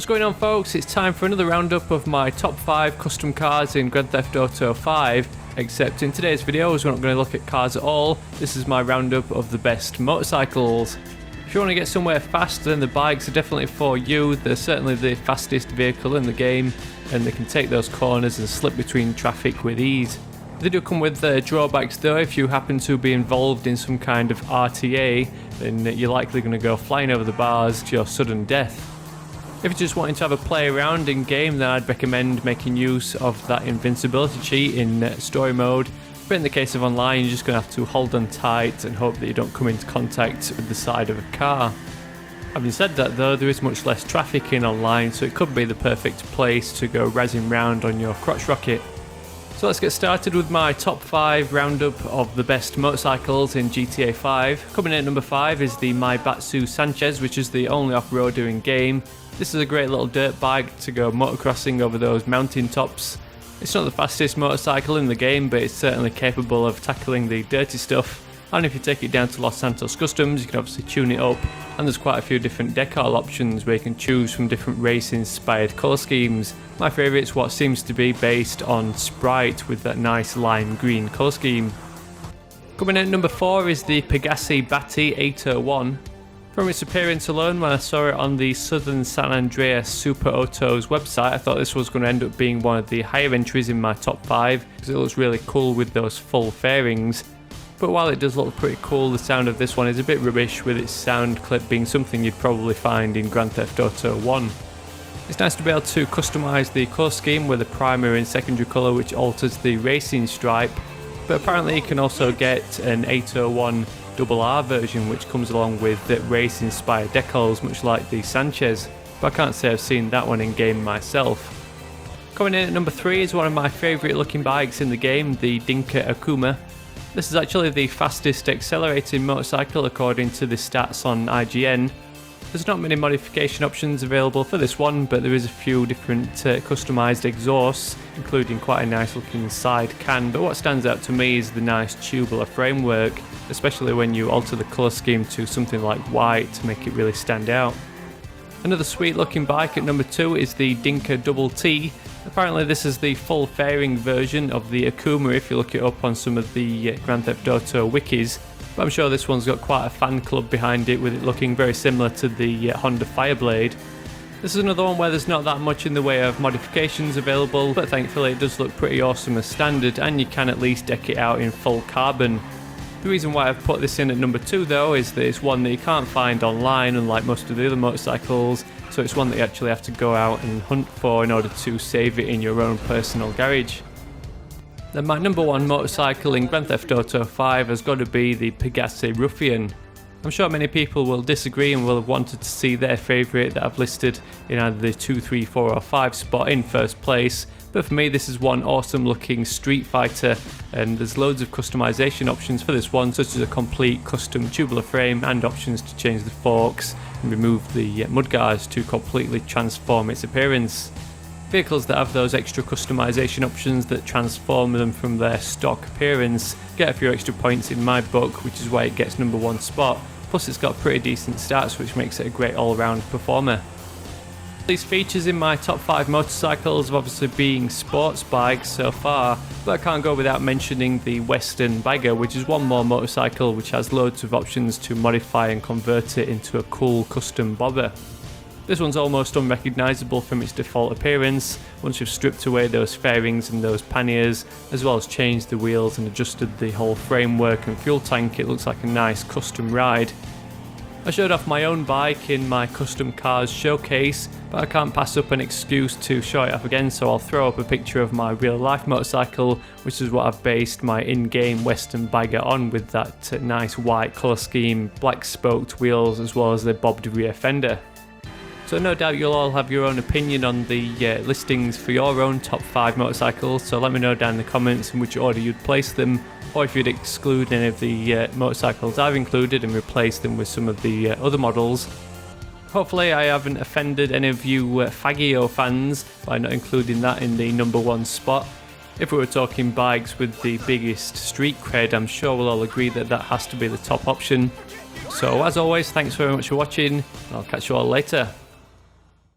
What's going on, folks? It's time for another roundup of my top 5 custom cars in Grand Theft Auto 5, except in today's video we're not going to look at cars at all. This is my roundup of the best motorcycles. If you want to get somewhere fast, then the bikes are definitely for you. They're certainly the fastest vehicle in the game, and they can take those corners and slip between traffic with ease. They do come with drawbacks though. If you happen to be involved in some kind of RTA, then you're likely going to go flying over the bars to your sudden death. If you're just wanting to have a play around in game, then I'd recommend making use of that invincibility cheat in story mode. But in the case of online, you're just going to have to hold on tight and hope that you don't come into contact with the side of a car. Having said that though, there is much less traffic in online, so it could be the perfect place to go razzing round on your crotch rocket. So let's get started with my top 5 roundup of the best motorcycles in GTA 5. Coming in at number 5 is the Maibatsu Sanchez, which is the only off-roader in game. This is a great little dirt bike to go motocrossing over those mountain tops. It's not the fastest motorcycle in the game, but it's certainly capable of tackling the dirty stuff. And if you take it down to Los Santos Customs, you can obviously tune it up, and there's quite a few different decal options where you can choose from different race-inspired colour schemes. My favourite is what seems to be based on Sprite with that nice lime green colour scheme. Coming in at number 4 is the Pegassi Bati 801. From its appearance alone, when I saw it on the Southern San Andreas Super Autos website, I thought this was going to end up being one of the higher entries in my top 5 because it looks really cool with those full fairings. But while it does look pretty cool, the sound of this one is a bit rubbish, with its sound clip being something you'd probably find in Grand Theft Auto 1. It's nice to be able to customise the colour scheme with a primary and secondary colour which alters the racing stripe, but apparently you can also get an 801 RR version which comes along with race inspired decals much like the Sanchez, but I can't say I've seen that one in game myself. Coming in at number 3 is one of my favourite looking bikes in the game, the Dinka Akuma. This is actually the fastest accelerating motorcycle according to the stats on IGN. There's not many modification options available for this one, but there is a few different customised exhausts, including quite a nice looking side can, but what stands out to me is the nice tubular framework, especially when you alter the colour scheme to something like white to make it really stand out. Another sweet looking bike at number 2 is the Dinka Double-T. Apparently this is the full fairing version of the Akuma if you look it up on some of the Grand Theft Auto wikis, but I'm sure this one's got quite a fan club behind it, with it looking very similar to the Honda Fireblade. This is another one where there's not that much in the way of modifications available, but thankfully it does look pretty awesome as standard, and you can at least deck it out in full carbon. The reason why I've put this in at number 2 though is that it's one that you can't find online unlike most of the other motorcycles, so it's one that you actually have to go out and hunt for in order to save it in your own personal garage. Then my number 1 motorcycle in Grand Theft Auto 5 has got to be the Pegassi Ruffian. I'm sure many people will disagree and will have wanted to see their favourite that I've listed in either the 2, 3, 4 or 5 spot in first place, but for me this is one awesome looking street fighter, and there's loads of customisation options for this one, such as a complete custom tubular frame and options to change the forks and remove the mudguards to completely transform its appearance. Vehicles that have those extra customisation options that transform them from their stock appearance get a few extra points in my book, which is why it gets number 1 spot, plus it's got pretty decent stats which makes it a great all-round performer. These features in my top 5 motorcycles have obviously been sports bikes so far, but I can't go without mentioning the Western Bagger, which is one more motorcycle which has loads of options to modify and convert it into a cool custom bobber. This one's almost unrecognisable from its default appearance. Once you've stripped away those fairings and those panniers, as well as changed the wheels and adjusted the whole framework and fuel tank, it looks like a nice custom ride. I showed off my own bike in my custom cars showcase, but I can't pass up an excuse to show it off again, so I'll throw up a picture of my real life motorcycle, which is what I've based my in-game Western Bagger on, with that nice white colour scheme, black spoked wheels as well as the bobbed rear fender. So no doubt you'll all have your own opinion on the listings for your own top 5 motorcycles, so let me know down in the comments in which order you'd place them, or if you'd exclude any of the motorcycles I've included and replace them with some of the other models. Hopefully I haven't offended any of you Faggio fans by not including that in the number 1 spot. If we were talking bikes with the biggest street cred, I'm sure we'll all agree that that has to be the top option. So as always, thanks very much for watching, and I'll catch you all later.